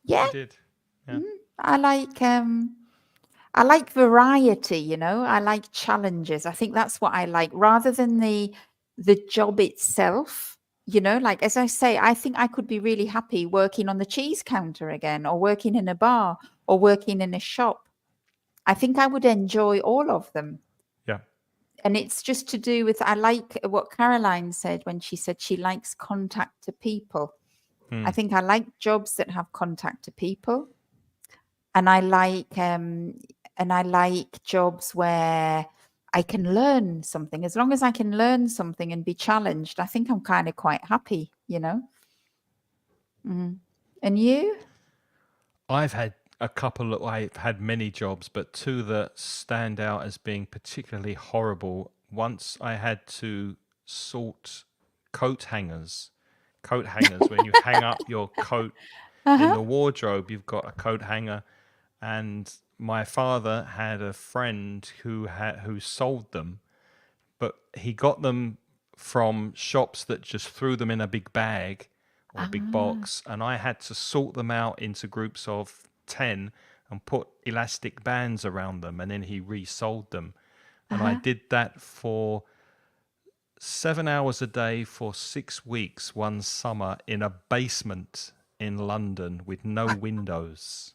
Yeah. You did. Yeah. I like variety, I like challenges. I think that's what I like rather than the job itself, like, as I say, I think I could be really happy working on the cheese counter again, or working in a bar, or working in a shop. I think I would enjoy all of them. Yeah. And it's just to do with, I like what Caroline said when she said she likes contact to people. I think I like jobs that have contact to people. And I like jobs where I can learn something. As long as I can learn something and be challenged, I think I'm kind of quite happy, And you? I've had I've had many jobs, but two that stand out as being particularly horrible. Once I had to sort coat hangers. When you hang up your coat in the wardrobe, you've got a coat hanger. And my father had a friend who sold them, but he got them from shops that just threw them in a big bag or a big box, and I had to sort them out into groups of 10 and put elastic bands around them, and then he resold them. And I did that for 7 hours a day for 6 weeks one summer in a basement in London with no windows.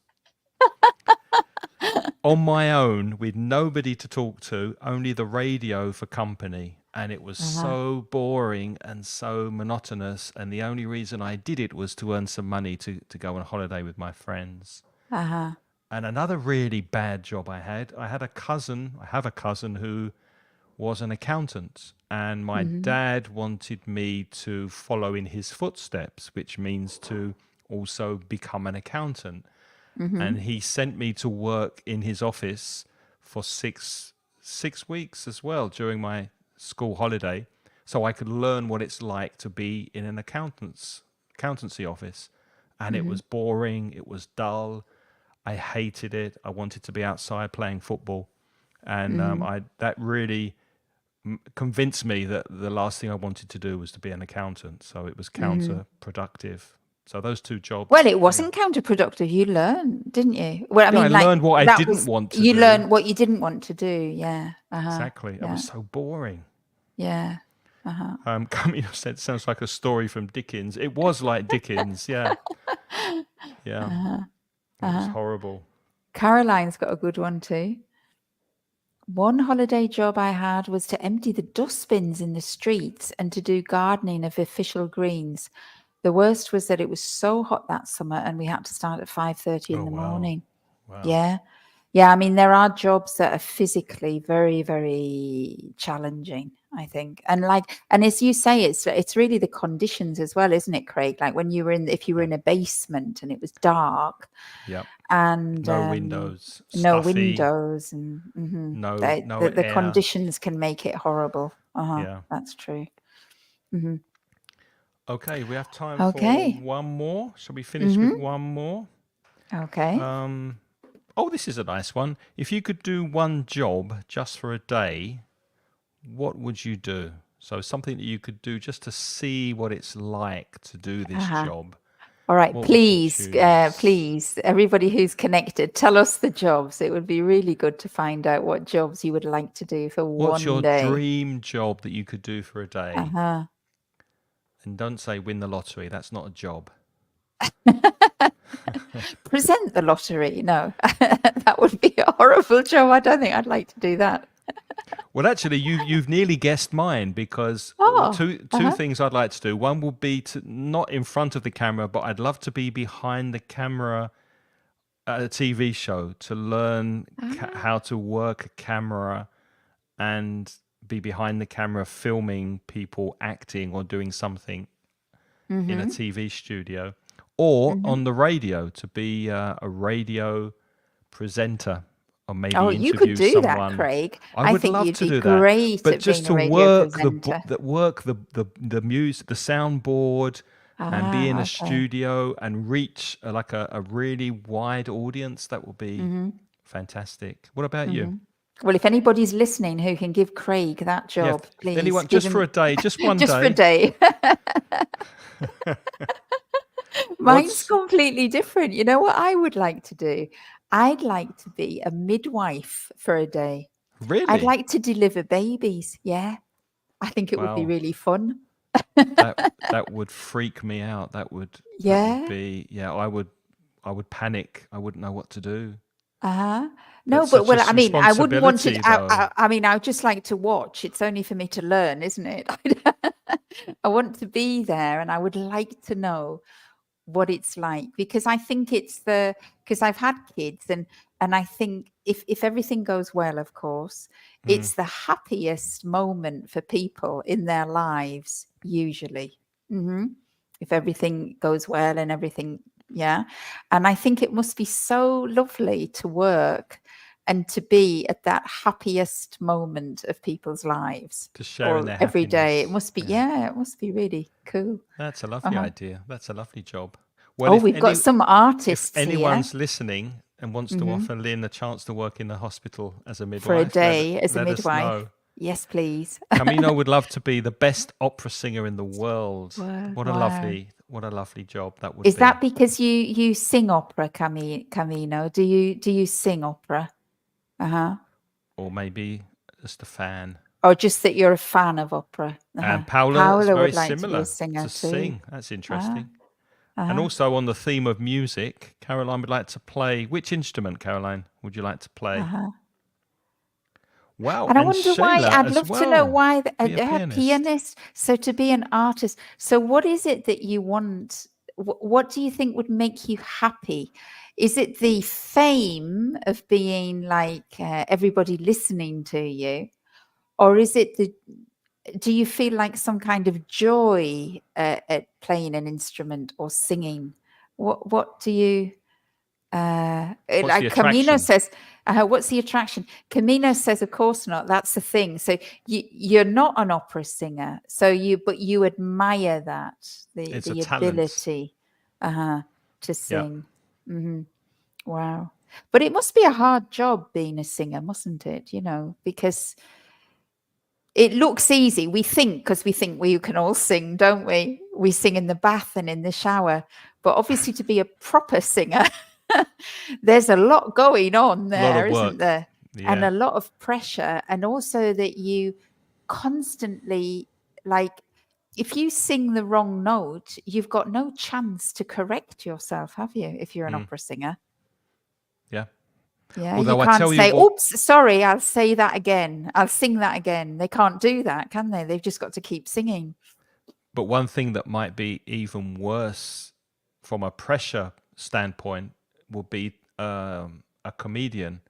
On my own, with nobody to talk to, only the radio for company. And it was so boring and so monotonous. And the only reason I did it was to earn some money to go on holiday with my friends. And another really bad job I have a cousin who was an accountant. And my dad wanted me to follow in his footsteps, which means to also become an accountant. And he sent me to work in his office for six weeks as well during my school holiday, so I could learn what it's like to be in an accountancy office. And it was boring, it was dull, I hated it. I wanted to be outside playing football, and that really convinced me that the last thing I wanted to do was to be an accountant. So it was counterproductive. So those two jobs. Well, it wasn't counterproductive. You learned, didn't you? Well, I mean, I learned what I didn't want to do. You learned what you didn't want to do. Yeah. Exactly. It was so boring. Yeah. Camilo said, sounds like a story from Dickens. It was like Dickens. Yeah. Yeah. It was horrible. Caroline's got a good one too. One holiday job I had was to empty the dustbins in the streets and to do gardening of official greens. The worst was that it was so hot that summer and we had to start at 5:30 in the morning. Wow. Yeah. Yeah, I mean, there are jobs that are physically very, very challenging, I think. And as you say, it's really the conditions as well, isn't it, Craig? Like when you were if you were Yeah. in a basement and it was dark Yep. and No windows, no stuffy, windows and no the air. conditions can make it horrible. Yeah. That's true. Hmm. Okay, we have time for Okay. one more. Shall we finish with Hmm. one more? Okay. Oh, this is a nice one. If you could do one job just for a day, what would you do? So something that you could do just to see what it's like to do this Uh-huh. job. All right, What would you please, choose? please, everybody who's connected, tell us the jobs. It would be really good to find out what jobs you would like to do for What's one your day. dream job that you could do for a day? Uh-huh. And don't say win the lottery. That's not a job. Present the lottery. No, that would be a horrible job. I don't think I'd like to do that. Well, actually, you've nearly guessed mine because Oh, two things I'd like to do. One would be to not in front of the camera, but I'd love to be behind the camera at a TV show to learn ah, how to work a camera and be behind the camera filming people acting or doing something in a mm-hmm, TV studio, or mm-hmm. on the radio to be a radio presenter or Oh, maybe you could interview do that, someone. Craig. I I would think love you'd to be do that, great but at just being a to radio work presenter. the music, the soundboard, and be in Ah, a okay. studio and reach like a really wide audience, that would be Mm-hmm, fantastic. What about you? mm-hmm. Well, if anybody's listening who can give Craig that Yeah, job, if please anyone, give just for him a day, just one just for a day. day. Mine's What's completely different. You know what I would like to do? I'd like to be a midwife for a day. I'd really? like to deliver babies. Yeah, I think it would be Wow, really fun. that would freak me out. That would Yeah. be, yeah, I would panic. I wouldn't know what to do. Uh-huh. No, That's but such a well, I mean, I wouldn't want it. responsibility, though. I mean, I would just like to watch. It's only for me to learn, isn't it? I want to be there, and I would like to know what it's like because I think because I've had kids and I think if everything goes well, of course, Mm. it's the happiest moment for people in their lives usually. Hmm. If everything goes well and everything, yeah. And I think it must be so lovely to work and to be at that happiest moment of people's lives To share in or their every day. It happiness. must be, Yeah. yeah, it must be really cool. That's a lovely Uh-huh. idea. That's a lovely job. Well, Oh, we've got some if artists here. anyone's listening and wants to Hmm. offer Lynn a chance to work in the hospital as a For a midwife, day as a let us midwife. know. Yes, please. Camino would love to be the best opera singer in the world. Wow. What a Wow. lovely job that would Is be. that because you sing opera, Camino? Do you sing opera? Uh-huh. Or maybe just a fan. Or just that you're a fan of opera? Uh-huh. And Paula is Paula very would like to be a similar singer to too. sing. That's Ah, interesting. And uh-huh. also on the theme of music, Caroline would like to play. Which instrument, Caroline, would you like to play? Uh-huh. Wow, And I and wonder why, Shayla I'd as love to know well. why Be a a pianist. pianist. So to be an artist. So what is it that you want? What do you think would make you happy? Is it the fame of being like everybody listening to you? Or is it do you feel like some kind of joy at playing an instrument or singing? What do you, What's the like Camino attraction? says, what's the attraction? Camino says, of course not. That's the thing. So you're not an opera singer. But you admire that It's a the talent. ability, uh to Yeah. sing. Hmm. Wow. But it must be a hard job being a singer, mustn't it? Because it looks easy. Because we think we can all sing, don't we? We sing in the bath and in the shower. But obviously, to be a proper singer, there's a lot going on A lot of there, isn't work. there? And Yeah. a lot of pressure. And also that you constantly, like, if you sing the wrong note, you've got no chance to correct yourself, have you? If you're an Mm, opera singer. yeah. Yeah, you Although I can't tell you say, what, "Oops, sorry, I'll say that again. I'll sing that again." They can't do that, can they? They've just got to keep singing. but one thing that might be even worse from a pressure standpoint would be a comedian.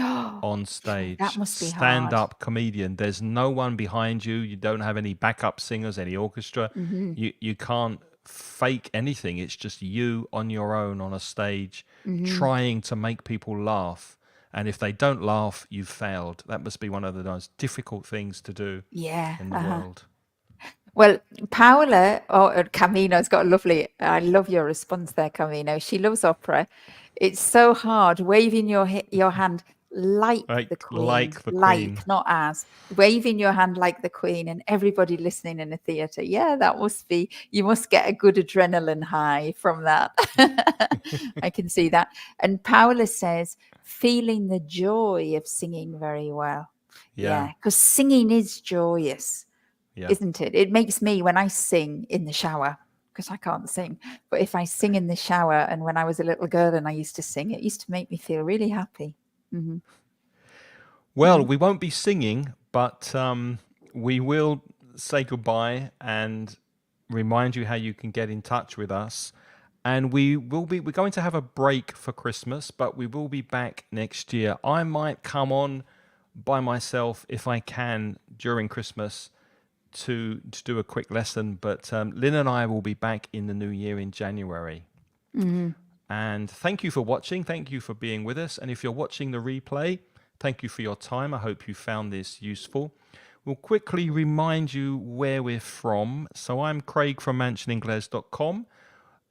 on That stage, must be stand hard. up comedian. There's no one behind you. You don't have any backup singers, any orchestra. Hmm. You can't fake anything. It's just you on your own on a stage Hmm. trying to make people laugh. And if they don't laugh, you've failed. That must be one of the most difficult things to do Yeah. in the world. Well, Paola or Camino's got a lovely, I love your response there, Camino. She loves opera. It's so hard waving your hand like the Queen, Like the Queen. not as, waving your hand like the Queen, and everybody listening in a theatre. Yeah, that must be, you must get a good adrenaline high from that. I can see that. And Paola says, feeling the joy of singing very well. Yeah. Yeah, because singing is joyous. Yeah. Isn't it? It makes me, when I sing in the shower, because I can't sing, but if I sing in the shower, and when I was a little girl and I used to sing, it used to make me feel really happy. Hmm. Well, we won't be singing, but we will say goodbye and remind you how you can get in touch with us. And we're going to have a break for Christmas, but we will be back next year. I might come on by myself if I can during Christmas to do a quick lesson, but Lynn and I will be back in the new year in January. And thank you for watching. Thank you for being with us. And if you're watching the replay, thank you for your time. I hope you found this useful. We'll quickly remind you where we're from. So I'm Craig from mansioningles.com,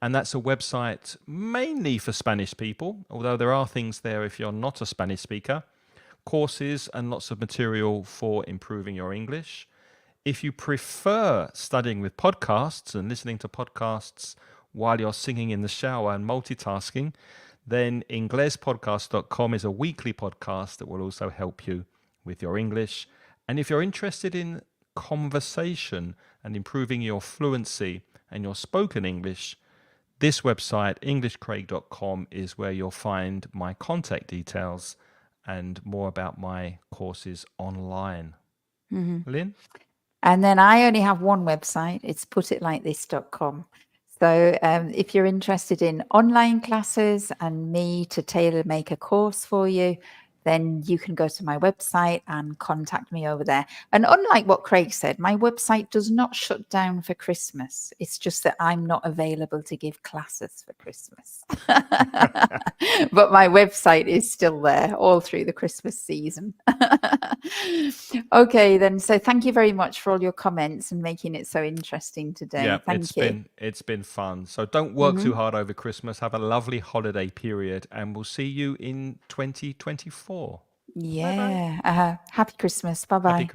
and that's a website mainly for Spanish people, although there are things there if you're not a Spanish speaker, courses and lots of material for improving your English. If you prefer studying with podcasts and listening to podcasts while you're singing in the shower and multitasking, then inglespodcast.com is a weekly podcast that will also help you with your English. And if you're interested in conversation and improving your fluency and your spoken English, this website, englishcraig.com, is where you'll find my contact details and more about my courses online. Lynn? And then I only have one website. It's putitlikethis.com. So if you're interested in online classes and me to tailor make a course for you, then you can go to my website and contact me over there. And unlike what Craig said, my website does not shut down for Christmas. It's just that I'm not available to give classes for Christmas. But my website is still there all through the Christmas season. Okay, then. So thank you very much for all your comments and making it so interesting today. Yeah, Thank you. it's been fun. So don't work too hard over Christmas. Have a lovely holiday period, and we'll see you in 2024. Bye bye. Yeah. Happy Christmas. Bye Happy bye. Christmas.